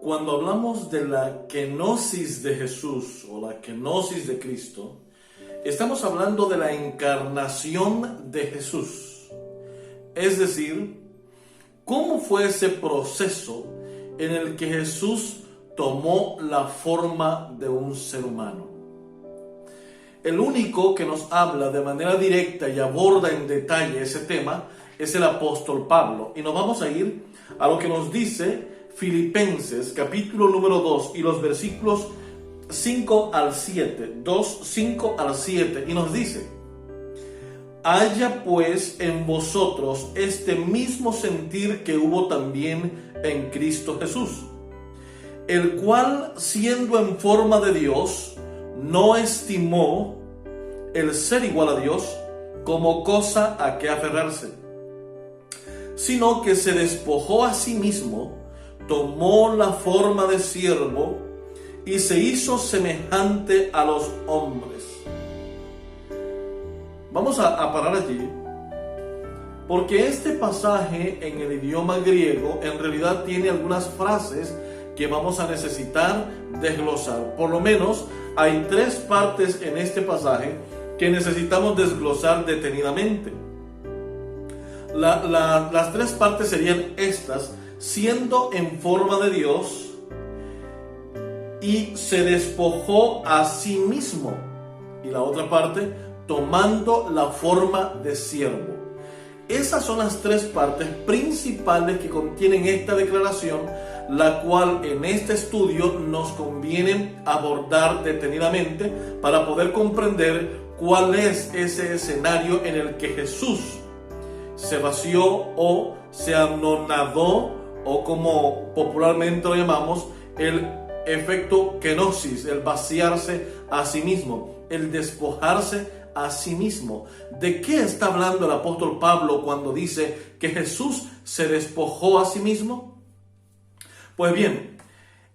Cuando hablamos de la kenosis de Jesús o la kenosis de Cristo, estamos hablando de la encarnación de Jesús. Es decir, ¿cómo fue ese proceso en el que Jesús tomó la forma de un ser humano? El único que nos habla de manera directa y aborda en detalle ese tema es el apóstol Pablo. Y nos vamos a ir a lo que nos dice Filipenses, capítulo número 2 y los versículos 5 al 7, 2, 5 al 7, y nos dice: haya pues en vosotros este mismo sentir que hubo también en Cristo Jesús, el cual, siendo en forma de Dios, no estimó el ser igual a Dios como cosa a que aferrarse, sino que se despojó a sí mismo, tomó la forma de siervo y se hizo semejante a los hombres. Vamos a parar allí, porque este pasaje en el idioma griego en realidad tiene algunas frases que vamos a necesitar desglosar. Por lo menos hay 3 partes en este pasaje que necesitamos desglosar detenidamente. Las 3 partes serían estas: siendo en forma de Dios y se despojó a sí mismo, y la otra parte, tomando la forma de siervo. Esas son las 3 partes principales que contienen esta declaración, la cual en este estudio nos conviene abordar detenidamente para poder comprender cuál es ese escenario en el que Jesús se vació o se anonadó, o como popularmente lo llamamos, el efecto kenosis, el vaciarse a sí mismo, el despojarse a sí mismo. ¿De qué está hablando el apóstol Pablo cuando dice que Jesús se despojó a sí mismo? Pues bien,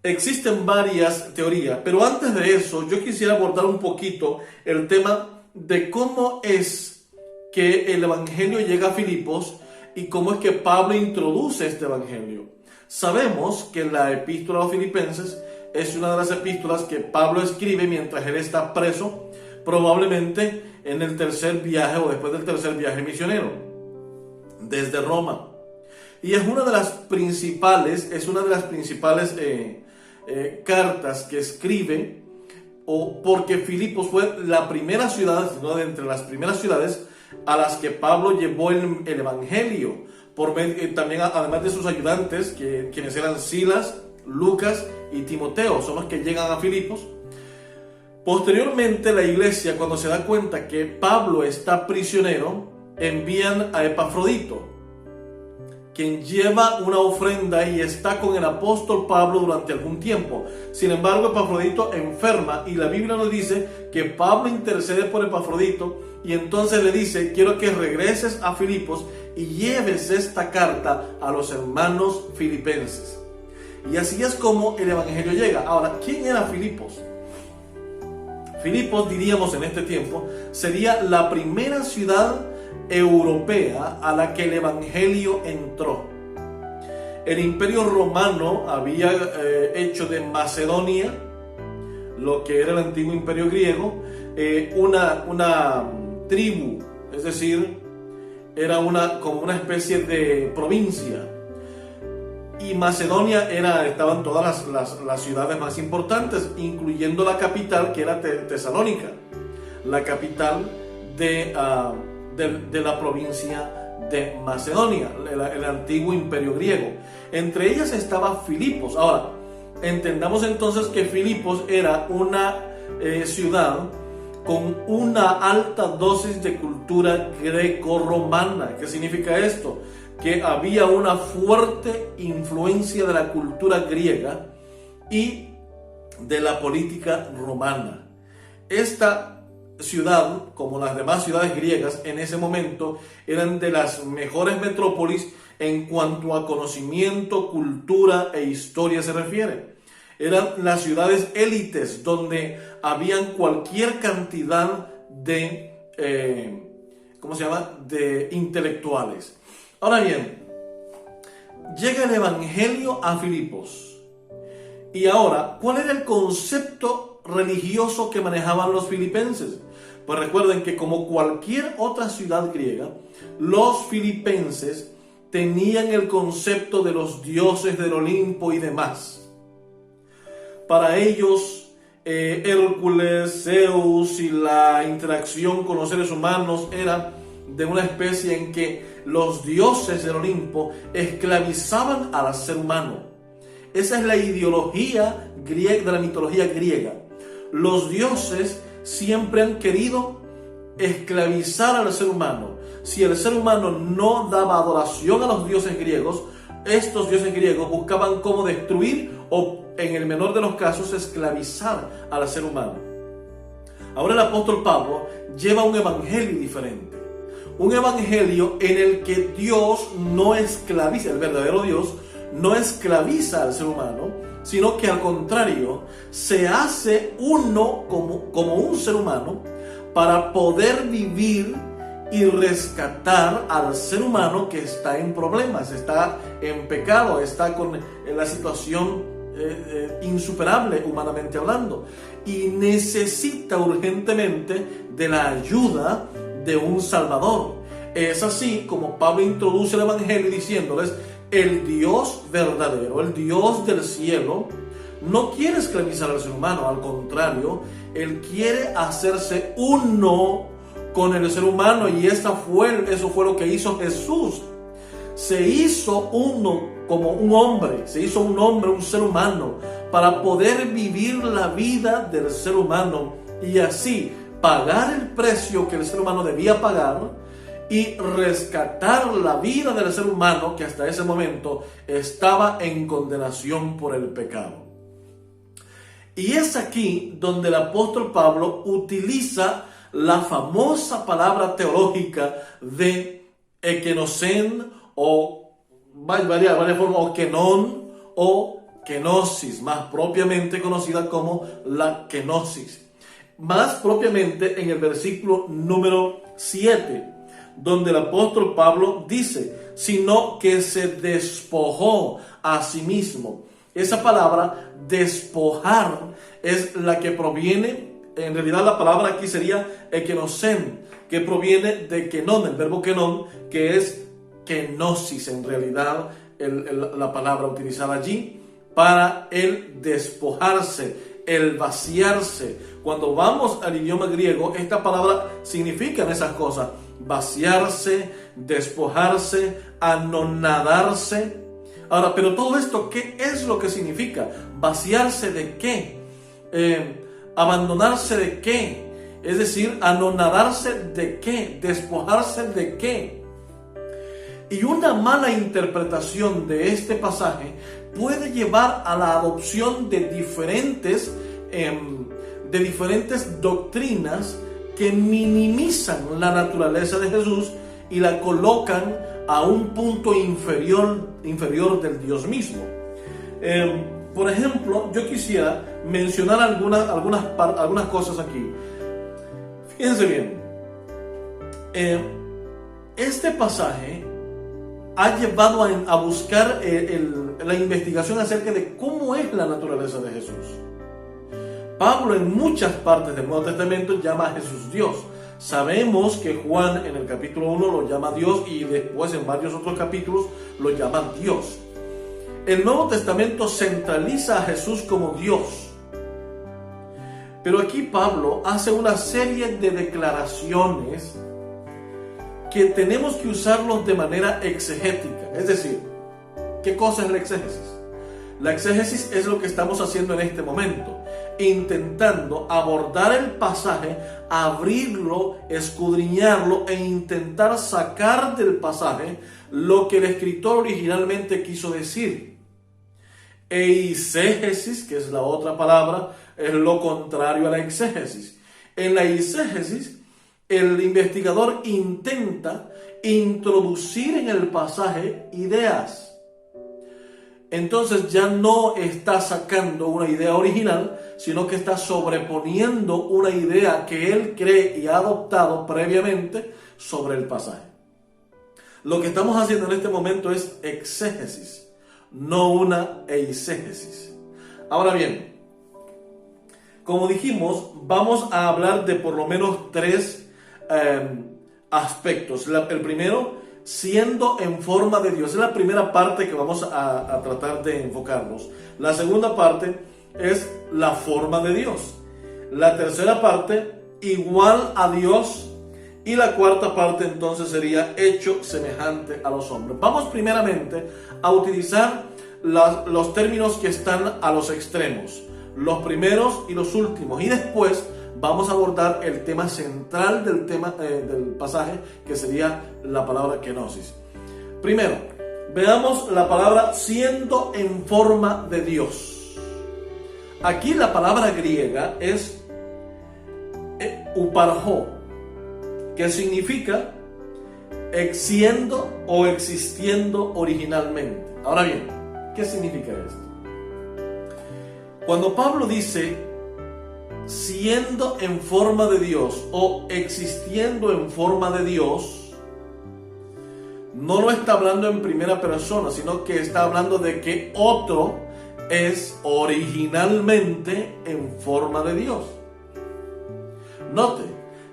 existen varias teorías, pero antes de eso yo quisiera abordar un poquito el tema de cómo es que el evangelio llega a Filipos y cómo es que Pablo introduce este evangelio. Sabemos que la epístola a los Filipenses es una de las epístolas que Pablo escribe mientras él está preso, probablemente en el tercer viaje o después del tercer viaje misionero desde Roma. Y es una de las principales cartas que escribe, porque Filipos fue la primera ciudad, no de entre las primeras ciudades a las que Pablo llevó el evangelio, también además de sus ayudantes, quienes eran Silas, Lucas y Timoteo, son los que llegan a Filipos. Posteriormente la iglesia, cuando se da cuenta que Pablo está prisionero, envían a Epafrodito, quien lleva una ofrenda y está con el apóstol Pablo durante algún tiempo. Sin embargo, Epafrodito enferma y la Biblia nos dice que Pablo intercede por Epafrodito y entonces le dice: quiero que regreses a Filipos y lleves esta carta a los hermanos filipenses. Y así es como el evangelio llega. Ahora, ¿quién era Filipos? Filipos, diríamos en este tiempo, sería la primera ciudad europea a la que el evangelio entró. El imperio romano había hecho de Macedonia, lo que era el antiguo imperio griego, una tribu, es decir, era como una especie de provincia. Y Macedonia estaban todas las ciudades más importantes, incluyendo la capital, que era Tesalónica, la capital de la provincia de Macedonia, el antiguo imperio griego. Entre ellas estaba Filipos. Ahora, entendamos entonces que Filipos era una ciudad con una alta dosis de cultura greco-romana. ¿Qué significa esto? Que había una fuerte influencia de la cultura griega y de la política romana. Esta ciudad, como las demás ciudades griegas en ese momento, eran de las mejores metrópolis en cuanto a conocimiento, cultura e historia se refiere. Eran las ciudades élites donde habían cualquier cantidad de de intelectuales. Ahora bien, llega el evangelio a Filipos Y ahora, ¿cuál era el concepto religioso que manejaban los filipenses? Pues recuerden que como cualquier otra ciudad griega, los filipenses tenían el concepto de los dioses del Olimpo y demás. Para ellos, Hércules, Zeus y la interacción con los seres humanos era de una especie en que los dioses del Olimpo esclavizaban al ser humano. Esa es la ideología griega, de la mitología griega. Los dioses siempre han querido esclavizar al ser humano. Si el ser humano no daba adoración a los dioses griegos, estos dioses griegos buscaban cómo destruir o, en el menor de los casos, esclavizar al ser humano. Ahora el apóstol Pablo lleva un evangelio diferente. Un evangelio en el que Dios no esclaviza, el verdadero Dios no esclaviza al ser humano, sino que al contrario, se hace uno como un ser humano para poder vivir y rescatar al ser humano que está en problemas, está en pecado, está en la situación insuperable humanamente hablando, y necesita urgentemente de la ayuda de un Salvador. Es así como Pablo introduce el evangelio diciéndoles: el Dios verdadero, el Dios del cielo, no quiere esclavizar al ser humano, al contrario, Él quiere hacerse uno con el ser humano, y eso fue lo que hizo Jesús. Se hizo uno como un hombre, un ser humano, para poder vivir la vida del ser humano y así pagar el precio que el ser humano debía pagar y rescatar la vida del ser humano que hasta ese momento estaba en condenación por el pecado. Y es aquí donde el apóstol Pablo utiliza la famosa palabra teológica de ekenosen o varias formas, o kenon o kenosis, más propiamente conocida como la kenosis. Más propiamente en el versículo número 7, donde el apóstol Pablo dice: sino que se despojó a sí mismo. Esa palabra despojar es la que proviene, en realidad la palabra aquí sería ekenosen, que proviene de kenon, el verbo kenon, que es kenosis, en realidad la palabra utilizada allí para el despojarse, el vaciarse. Cuando vamos al idioma griego, esta palabra significa esas cosas: vaciarse, despojarse, anonadarse. Ahora, pero todo esto, ¿qué es lo que significa? ¿Vaciarse de qué? ¿Abandonarse de qué? Es decir, anonadarse de qué, despojarse de qué. Y una mala interpretación de este pasaje puede llevar a la adopción de diferentes doctrinas que minimizan la naturaleza de Jesús y la colocan a un punto inferior del Dios mismo. Por ejemplo, yo quisiera mencionar algunas cosas aquí. Fíjense bien, este pasaje ha llevado a buscar la investigación acerca de cómo es la naturaleza de Jesús. Pablo en muchas partes del Nuevo Testamento llama a Jesús Dios. Sabemos que Juan en el capítulo 1 lo llama Dios y después en varios otros capítulos lo llama Dios. El Nuevo Testamento centraliza a Jesús como Dios. Pero aquí Pablo hace una serie de declaraciones que tenemos que usarlos de manera exegética. Es decir, ¿qué cosa es la exégesis? La exégesis es lo que estamos haciendo en este momento, intentando abordar el pasaje, abrirlo, escudriñarlo e intentar sacar del pasaje lo que el escritor originalmente quiso decir. Eisegesis, que es la otra palabra, es lo contrario a la exégesis. En la eisegesis, el investigador intenta introducir en el pasaje ideas. Entonces ya no está sacando una idea original, sino que está sobreponiendo una idea que él cree y ha adoptado previamente sobre el pasaje. Lo que estamos haciendo en este momento es exégesis, no una eisegesis. Ahora bien, como dijimos, vamos a hablar de por lo menos tres aspectos. El primero, siendo en forma de Dios. Es la primera parte que vamos a tratar de enfocarnos. La segunda parte es la forma de Dios. La tercera parte, igual a Dios. Y la cuarta parte entonces sería hecho semejante a los hombres. Vamos primeramente a utilizar los términos que están a los extremos, los primeros y los últimos, y después vamos a abordar el tema central del pasaje, que sería la palabra kenosis. Primero, veamos la palabra siendo en forma de Dios. Aquí la palabra griega es uparjo, que significa siendo o existiendo originalmente. Ahora bien, ¿qué significa esto? Cuando Pablo dice siendo en forma de Dios o existiendo en forma de Dios, no lo está hablando en primera persona, sino que está hablando de que otro es originalmente en forma de Dios. Note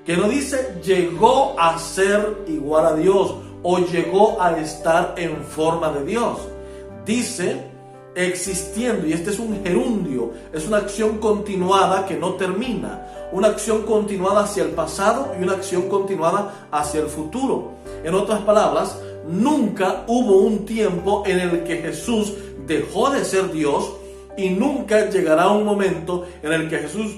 que no dice llegó a ser igual a Dios o llegó a estar en forma de Dios. Dice existiendo, y este es un gerundio, es una acción continuada que no termina, una acción continuada hacia el pasado y una acción continuada hacia el futuro. En otras palabras, nunca hubo un tiempo en el que Jesús dejó de ser Dios y nunca llegará un momento en el que Jesús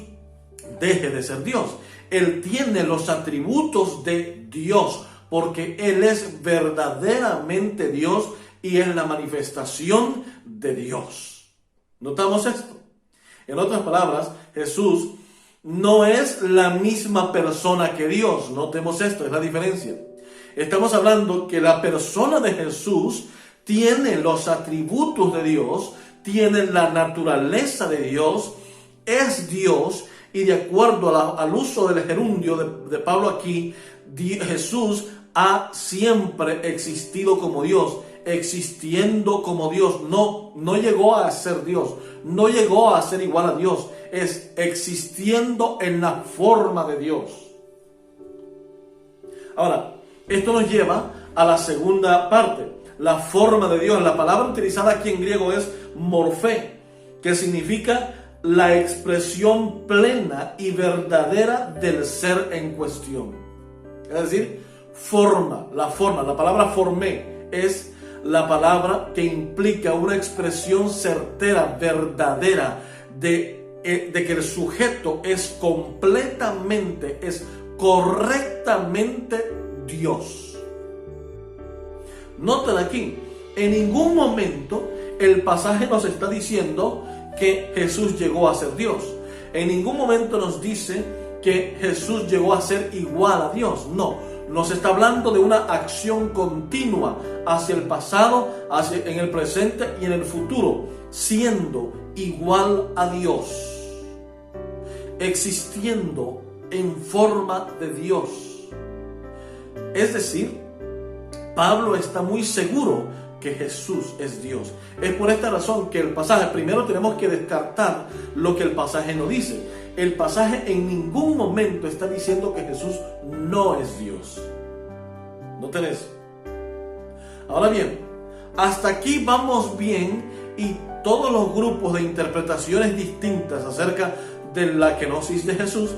deje de ser Dios. Él tiene los atributos de Dios porque Él es verdaderamente Dios y es la manifestación de Dios. ¿Notamos esto? En otras palabras, Jesús no es la misma persona que Dios. Notemos esto, es la diferencia. Estamos hablando que la persona de Jesús tiene los atributos de Dios, tiene la naturaleza de Dios, es Dios, y de acuerdo al uso del gerundio de Pablo aquí, Jesús ha siempre existido como Dios, existiendo como Dios. No llegó a ser Dios, no llegó a ser igual a Dios, es existiendo en la forma de Dios. Ahora, esto nos lleva a la segunda parte, la forma de Dios. La palabra utilizada aquí en griego es morfé, que significa la expresión plena y verdadera del ser en cuestión. Es decir, la palabra formé es la palabra que implica una expresión certera, verdadera, de que el sujeto es completamente, es correctamente Dios. Noten aquí, en ningún momento el pasaje nos está diciendo que Jesús llegó a ser Dios. En ningún momento nos dice que Jesús llegó a ser igual a Dios. No, nos está hablando de una acción continua hacia el pasado, en el presente y en el futuro, siendo igual a Dios, existiendo en forma de Dios. Es decir, Pablo está muy seguro que Jesús es Dios. Es por esta razón que el pasaje, primero tenemos que descartar lo que el pasaje no dice. El pasaje en ningún momento está diciendo que Jesús no es Dios. ¿Noten eso? Ahora bien, hasta aquí vamos bien y todos los grupos de interpretaciones distintas acerca de la kenosis de Jesús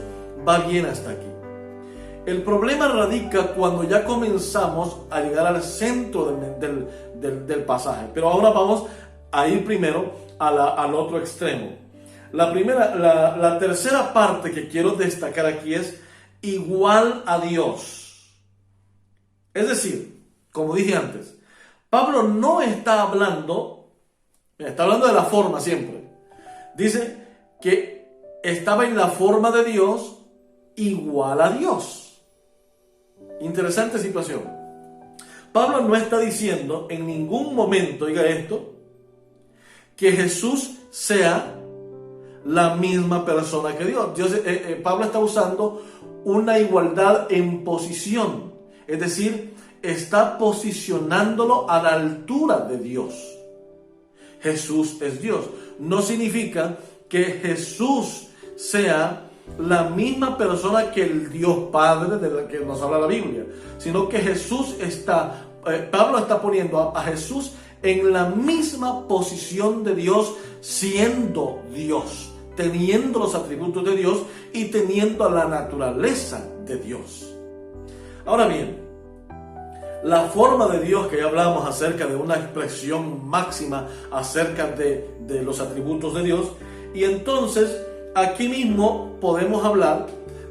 va bien hasta aquí. El problema radica cuando ya comenzamos a llegar al centro del pasaje. Pero ahora vamos a ir primero al otro extremo. La tercera parte que quiero destacar aquí es igual a Dios. Es decir, como dije antes, Pablo no está hablando de la forma siempre. Dice que estaba en la forma de Dios igual a Dios. Interesante situación. Pablo no está diciendo en ningún momento, oiga esto, que Jesús sea la misma persona que Dios. Pablo está usando una igualdad en posición, es decir, está posicionándolo a la altura de Dios. Jesús es Dios. No significa que Jesús sea la misma persona que el Dios Padre de la que nos habla la Biblia, sino que Pablo está poniendo a Jesús en la misma posición de Dios, siendo Dios, teniendo los atributos de Dios y teniendo la naturaleza de Dios. Ahora bien, la forma de Dios, que ya hablamos acerca de una expresión máxima acerca de los atributos de Dios, y entonces aquí mismo podemos hablar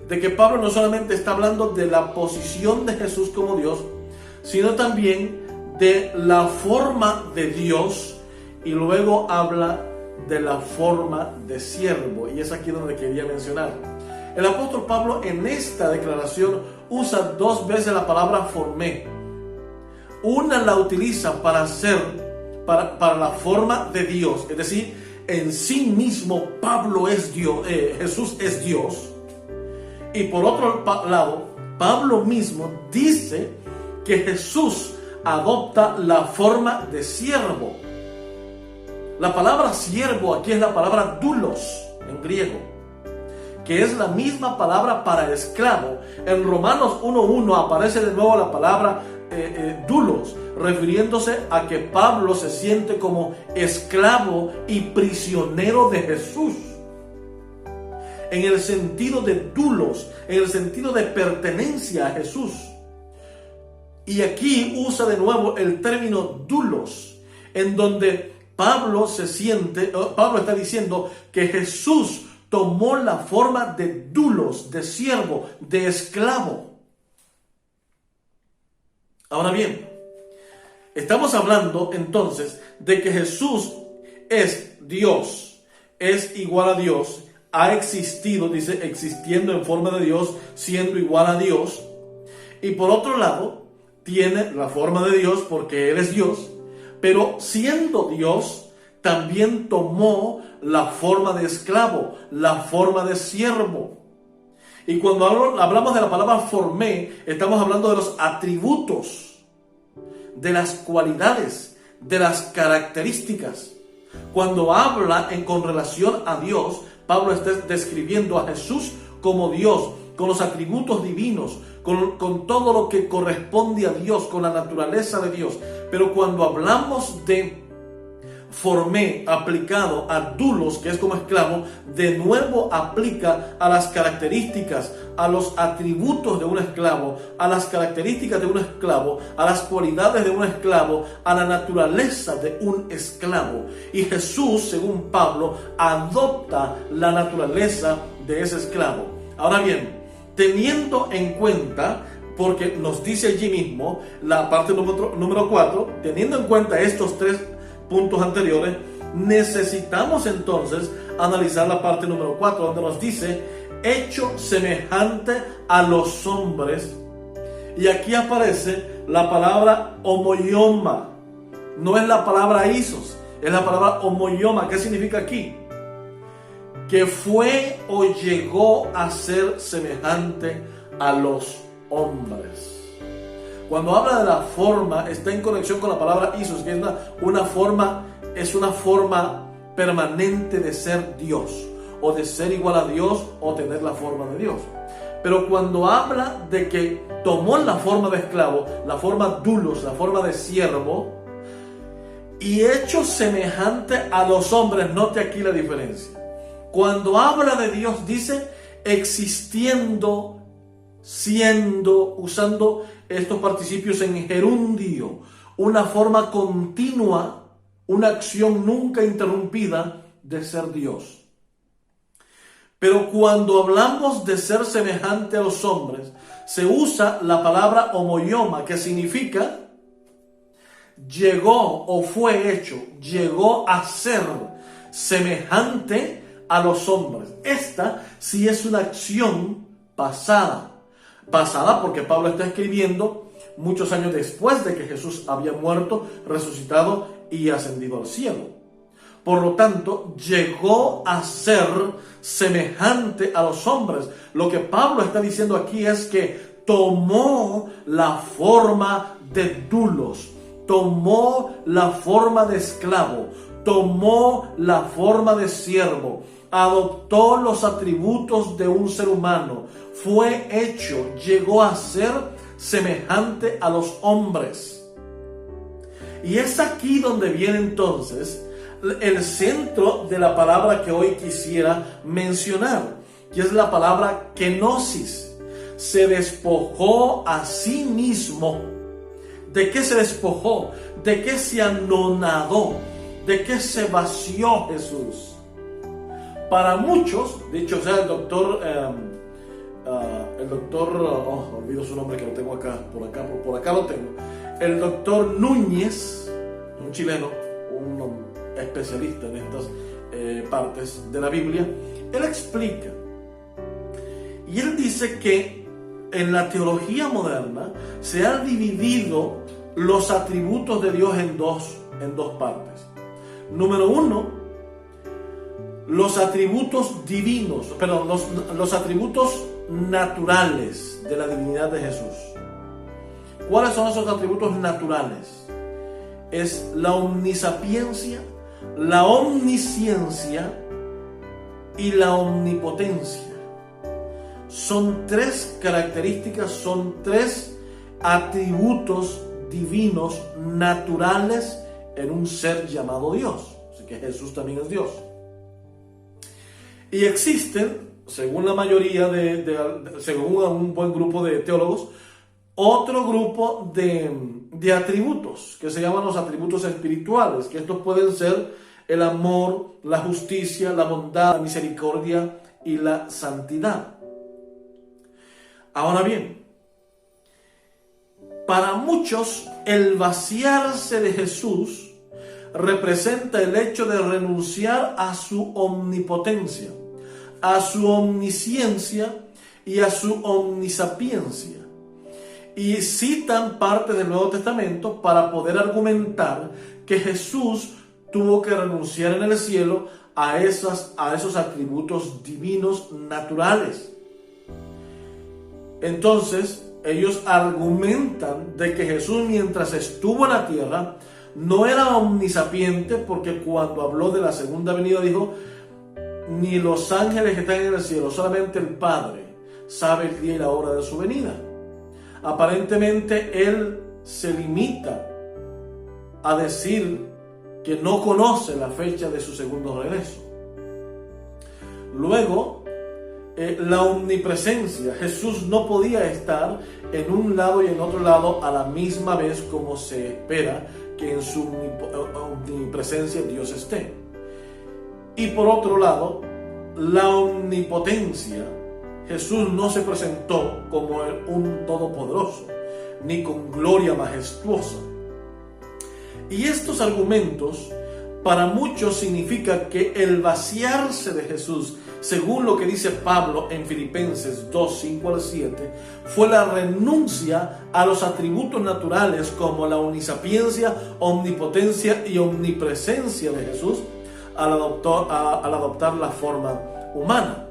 de que Pablo no solamente está hablando de la posición de Jesús como Dios, sino también de la forma de Dios, y luego habla de la forma de siervo, y es aquí donde quería mencionar. El apóstol Pablo en esta declaración usa 2 veces la palabra formé. Una la utiliza para la forma de Dios, es decir, en sí mismo Pablo es Dios, Jesús es Dios. Y por otro lado, Pablo mismo dice que Jesús adopta la forma de siervo. La palabra siervo aquí es la palabra doulos en griego, que es la misma palabra para esclavo. En Romanos 1:1 aparece de nuevo la palabra doulos, refiriéndose a que Pablo se siente como esclavo y prisionero de Jesús, en el sentido de doulos, en el sentido de pertenencia a Jesús. Y aquí usa de nuevo el término doulos, en donde Pablo está diciendo que Jesús tomó la forma de doulos, de siervo, de esclavo. Ahora bien, estamos hablando entonces de que Jesús es Dios, es igual a Dios, ha existido, dice, existiendo en forma de Dios, siendo igual a Dios, y por otro lado, tiene la forma de Dios porque Él es Dios, pero siendo Dios, también tomó la forma de esclavo, la forma de siervo. Y cuando hablamos de la palabra formé, estamos hablando de los atributos, de las cualidades, de las características. Cuando habla con relación a Dios, Pablo está describiendo a Jesús como Dios, con los atributos divinos, con todo lo que corresponde a Dios, con la naturaleza de Dios. Pero cuando hablamos de formé aplicado a doulos, que es como esclavo, de nuevo aplica a las características, a los atributos de un esclavo, a las características de un esclavo, a las cualidades de un esclavo, a la naturaleza de un esclavo. Y Jesús, según Pablo, adopta la naturaleza de ese esclavo. Ahora bien, teniendo en cuenta, porque nos dice allí mismo la parte número 4, teniendo en cuenta estos 3 puntos anteriores, necesitamos entonces analizar la parte número 4, donde nos dice hecho semejante a los hombres. Y aquí aparece la palabra homoioma. No es la palabra isos, es la palabra homoioma. ¿Qué significa aquí? Que fue o llegó a ser semejante a los hombres. Cuando habla de la forma, está en conexión con la palabra isos, que es una forma permanente de ser Dios, o de ser igual a Dios, o tener la forma de Dios. Pero cuando habla de que tomó la forma de esclavo, la forma doulos, la forma de siervo, y hecho semejante a los hombres, note aquí la diferencia. Cuando habla de Dios, dice existiendo, siendo, usando estos participios en gerundio, una forma continua, una acción nunca interrumpida de ser Dios. Pero cuando hablamos de ser semejante a los hombres, se usa la palabra homoioma, que significa llegó o fue hecho, llegó a ser semejante a los hombres. Esta sí es una acción pasada porque Pablo está escribiendo muchos años después de que Jesús había muerto, resucitado y ascendido al cielo. Por lo tanto, llegó a ser semejante a los hombres. Lo que Pablo está diciendo aquí es que tomó la forma de doulos, tomó la forma de esclavo, tomó la forma de siervo, adoptó los atributos de un ser humano, fue hecho, llegó a ser semejante a los hombres. Y es aquí donde viene entonces el centro de la palabra que hoy quisiera mencionar, que es la palabra kenosis. Se despojó a sí mismo. ¿De qué se despojó? ¿De qué se anonadó? ¿De qué se vació Jesús? Para muchos, dicho sea el doctor, olvido su nombre que lo tengo acá, por acá lo tengo. El doctor Núñez, un chileno, un especialista en estas partes de la Biblia, él explica. Y él dice que en la teología moderna se han dividido los atributos de Dios en dos partes. Número uno, los atributos divinos, perdón, los atributos naturales de la divinidad de Jesús. ¿Cuáles son esos atributos naturales? Es la omnisapiencia, la omnisciencia y la omnipotencia. Son tres características, son tres atributos divinos naturales en un ser llamado Dios. Así que Jesús también es Dios. Y existen, según la mayoría según un buen grupo de teólogos, otro grupo de atributos que se llaman los atributos espirituales, que estos pueden ser el amor, la justicia, la bondad, la misericordia y la santidad. Ahora bien, para muchos el vaciarse de Jesús representa el hecho de renunciar a su omnipotencia, a su omnisciencia y a su omnisapiencia. Y citan parte del Nuevo Testamento para poder argumentar que Jesús tuvo que renunciar en el cielo a esos atributos divinos naturales. Entonces, ellos argumentan de que Jesús, mientras estuvo en la tierra, no era omnisapiente, porque cuando habló de la segunda venida dijo: ni los ángeles que están en el cielo, solamente el Padre sabe el día y la hora de su venida. Aparentemente él se limita a decir que no conoce la fecha de su segundo regreso. Luego, la omnipresencia. Jesús no podía estar en un lado y en otro lado a la misma vez, como se espera que en su omnipresencia Dios esté. Y por otro lado, la omnipotencia. Jesús no se presentó como un todopoderoso, ni con gloria majestuosa. Y estos argumentos para muchos significa que el vaciarse de Jesús, según lo que dice Pablo en Filipenses 2, 5 al 7, fue la renuncia a los atributos naturales como la omnisapiencia, omnipotencia y omnipresencia de Jesús al adoptar la forma humana.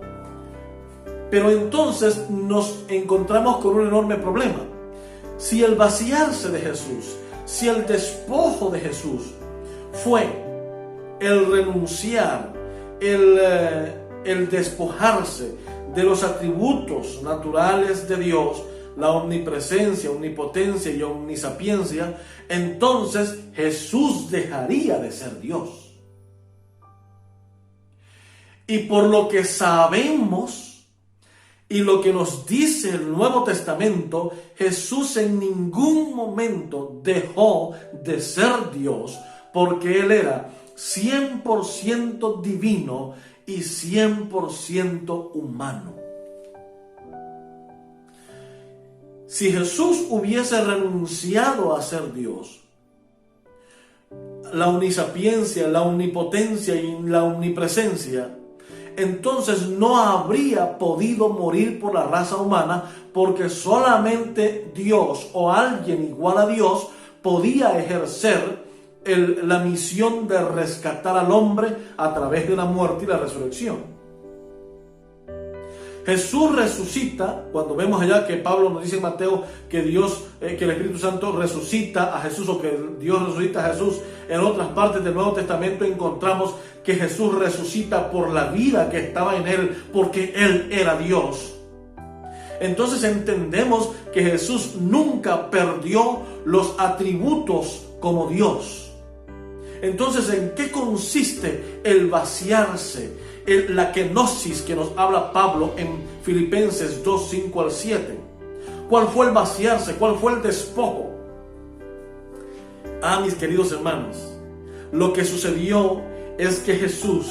Pero entonces nos encontramos con un enorme problema. Si el vaciarse de Jesús, si el despojo de Jesús fue el renunciar, el despojarse de los atributos naturales de Dios, la omnipresencia, omnipotencia y omnisapiencia, entonces Jesús dejaría de ser Dios. Y por lo que sabemos y lo que nos dice el Nuevo Testamento, Jesús en ningún momento dejó de ser Dios, porque Él era 100% divino y 100% humano. Si Jesús hubiese renunciado a ser Dios, la omnisapiencia, la omnipotencia y la omnipresencia, entonces no habría podido morir por la raza humana, porque solamente Dios o alguien igual a Dios podía ejercer la misión de rescatar al hombre a través de la muerte y la resurrección. Jesús resucita, cuando vemos allá que Pablo nos dice en Mateo que que el Espíritu Santo resucita a Jesús, o que Dios resucita a Jesús. En otras partes del Nuevo Testamento encontramos que Jesús resucita por la vida que estaba en él, porque él era Dios. Entonces entendemos que Jesús nunca perdió los atributos como Dios. Entonces, ¿en qué consiste el vaciarse? La kenosis que nos habla Pablo en Filipenses 2, 5 al 7. ¿Cuál fue el vaciarse? ¿Cuál fue el despojo? Mis queridos hermanos, lo que sucedió es que Jesús,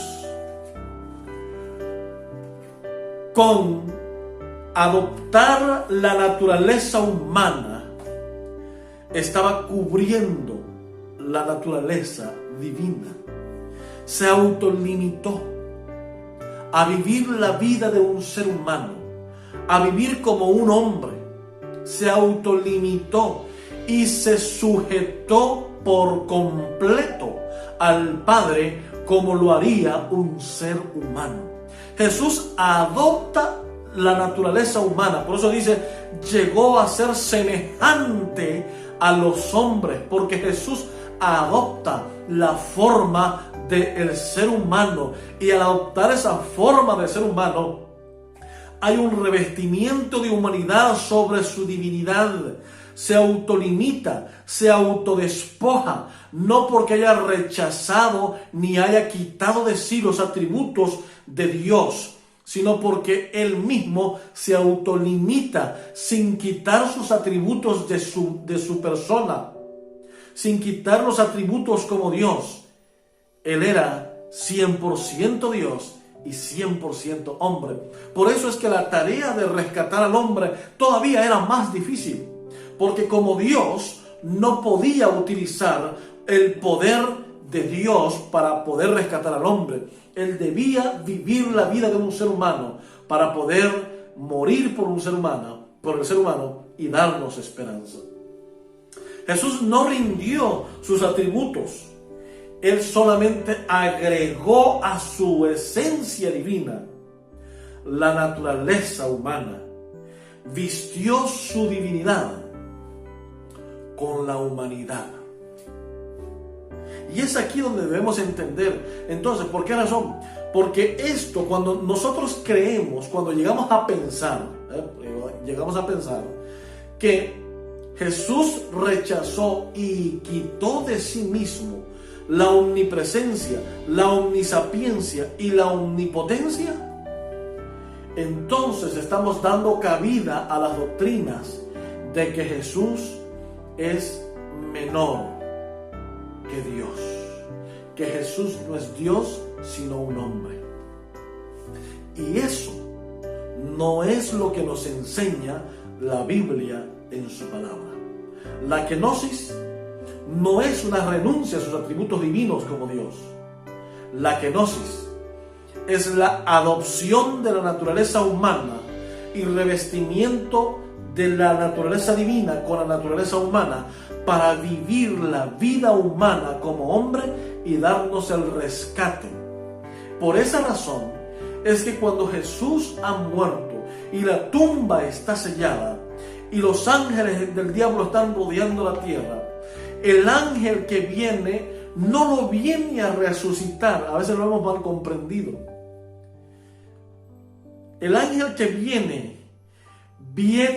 con adoptar la naturaleza humana, estaba cubriendo la naturaleza divina. Se autolimitó a vivir la vida de un ser humano, a vivir como un hombre. Se autolimitó y se sujetó por completo al Padre como lo haría un ser humano. Jesús adopta la naturaleza humana, por eso dice, llegó a ser semejante a los hombres, porque Jesús adopta la forma del ser humano, y al adoptar esa forma del ser humano hay un revestimiento de humanidad sobre su divinidad. Se autolimita, se autodespoja, no porque haya rechazado ni haya quitado de sí los atributos de Dios, sino porque él mismo se autolimita sin quitar sus atributos de su persona, sin quitar los atributos como Dios. Él era 100% Dios y 100% hombre. Por eso es que la tarea de rescatar al hombre todavía era más difícil, porque como Dios no podía utilizar el poder de Dios para poder rescatar al hombre. Él debía vivir la vida de un ser humano para poder morir por el ser humano y darnos esperanza. Jesús no rindió sus atributos. Él solamente agregó a su esencia divina la naturaleza humana. Vistió su divinidad con la humanidad. Y es aquí donde debemos entender. Entonces, ¿por qué razón? Porque esto, cuando nosotros creemos, cuando llegamos a pensar que Jesús rechazó y quitó de sí mismo la omnipresencia, la omnisapiencia y la omnipotencia, entonces estamos dando cabida a las doctrinas de que Jesús es menor que Dios, que Jesús no es Dios sino un hombre. Y eso no es lo que nos enseña la Biblia en su palabra. La kenosis no es una renuncia a sus atributos divinos como Dios. La kenosis es la adopción de la naturaleza humana y revestimiento de la naturaleza divina con la naturaleza humana para vivir la vida humana como hombre y darnos el rescate. Por esa razón es que cuando Jesús ha muerto y la tumba está sellada y los ángeles del diablo están rodeando la tierra, el ángel que viene no lo viene a resucitar. A veces lo hemos mal comprendido. El ángel que viene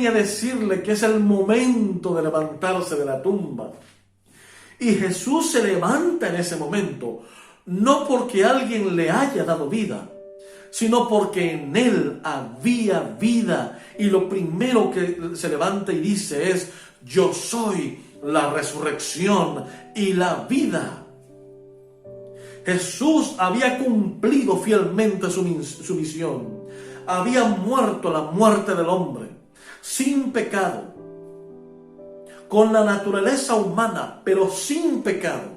a decirle que es el momento de levantarse de la tumba. Y Jesús se levanta en ese momento, no porque alguien le haya dado vida, sino porque en él había vida. Y lo primero que se levanta y dice es: yo soy la resurrección y la vida. Jesús había cumplido fielmente su misión. Había muerto la muerte del hombre, sin pecado, con la naturaleza humana, pero sin pecado.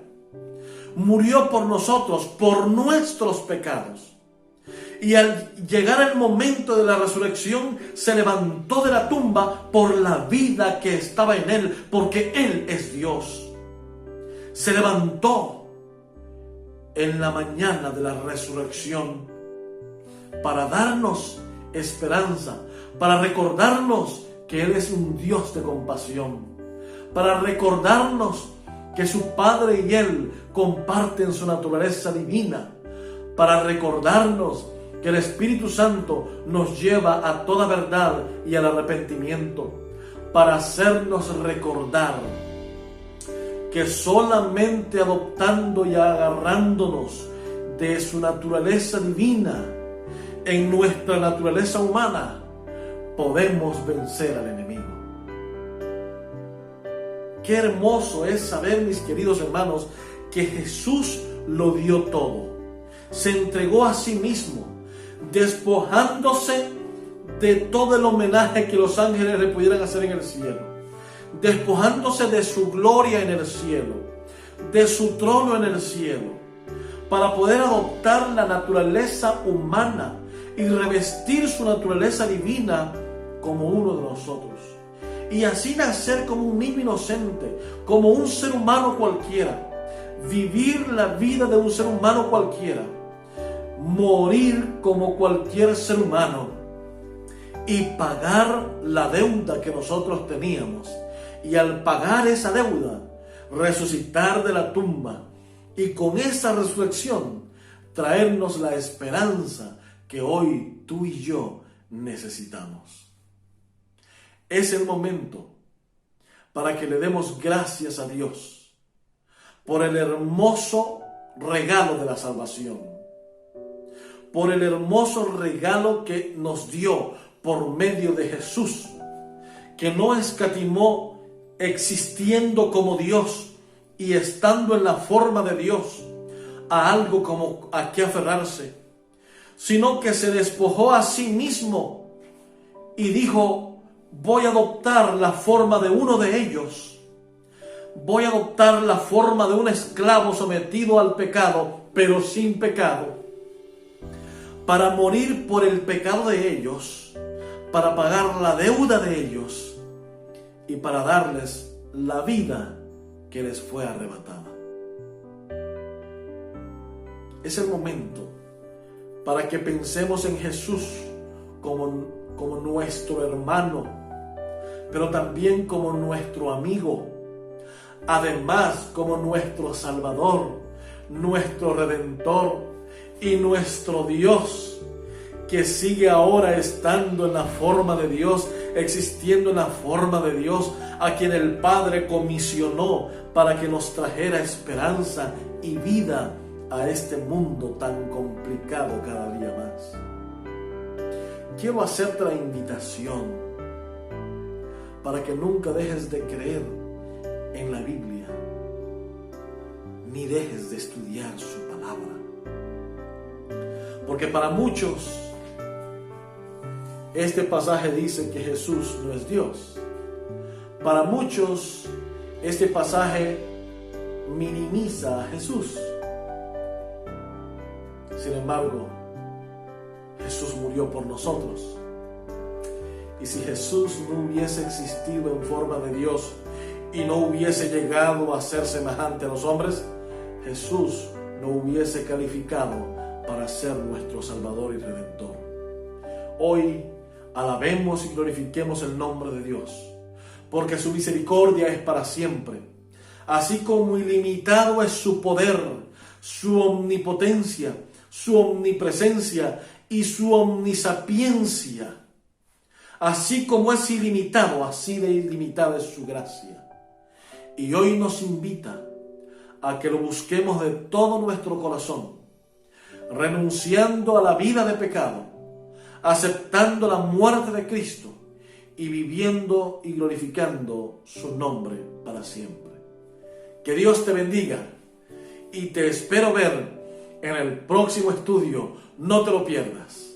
Murió por nosotros, por nuestros pecados. Y al llegar el momento de la resurrección, se levantó de la tumba por la vida que estaba en él, porque él es Dios. Se levantó en la mañana de la resurrección para darnos esperanza, para recordarnos que Él es un Dios de compasión, para recordarnos que su Padre y Él comparten su naturaleza divina, para recordarnos que el Espíritu Santo nos lleva a toda verdad y al arrepentimiento, para hacernos recordar que solamente adoptando y agarrándonos de su naturaleza divina en nuestra naturaleza humana, podemos vencer al enemigo. Qué hermoso es saber, mis queridos hermanos, que Jesús lo dio todo. Se entregó a sí mismo, despojándose de todo el homenaje que los ángeles le pudieran hacer en el cielo, despojándose de su gloria en el cielo, de su trono en el cielo, para poder adoptar la naturaleza humana y revestir su naturaleza divina como uno de nosotros. Y así nacer como un niño inocente, como un ser humano cualquiera, vivir la vida de un ser humano cualquiera, morir como cualquier ser humano y pagar la deuda que nosotros teníamos. Y al pagar esa deuda, resucitar de la tumba y con esa resurrección traernos la esperanza que hoy tú y yo necesitamos. Es el momento para que le demos gracias a Dios por el hermoso regalo de la salvación, por el hermoso regalo que nos dio por medio de Jesús, que no escatimó existiendo como Dios y estando en la forma de Dios a algo como a qué aferrarse, sino que se despojó a sí mismo y dijo: voy a adoptar la forma de uno de ellos, voy a adoptar la forma de un esclavo sometido al pecado, pero sin pecado, para morir por el pecado de ellos, para pagar la deuda de ellos y para darles la vida que les fue arrebatada. Es el momento para que pensemos en Jesús como nuestro hermano, pero también como nuestro amigo, además como nuestro Salvador, nuestro Redentor y nuestro Dios, que sigue ahora estando en la forma de Dios, existiendo en la forma de Dios, a quien el Padre comisionó para que nos trajera esperanza y vida a este mundo tan complicado cada día más. Quiero hacerte la invitación para que nunca dejes de creer en la Biblia, ni dejes de estudiar su palabra. Porque para muchos, este pasaje dice que Jesús no es Dios. Para muchos, este pasaje minimiza a Jesús. Sin embargo, Jesús murió por nosotros. Y si Jesús no hubiese existido en forma de Dios y no hubiese llegado a ser semejante a los hombres, Jesús no hubiese calificado para ser nuestro Salvador y Redentor. Hoy alabemos y glorifiquemos el nombre de Dios, porque su misericordia es para siempre. Así como ilimitado es su poder, su omnipotencia, su omnipresencia y su omnisapiencia. Así como es ilimitado, así de ilimitada es su gracia. Y hoy nos invita a que lo busquemos de todo nuestro corazón, renunciando a la vida de pecado, aceptando la muerte de Cristo y viviendo y glorificando su nombre para siempre. Que Dios te bendiga y te espero ver en el próximo estudio. No te lo pierdas.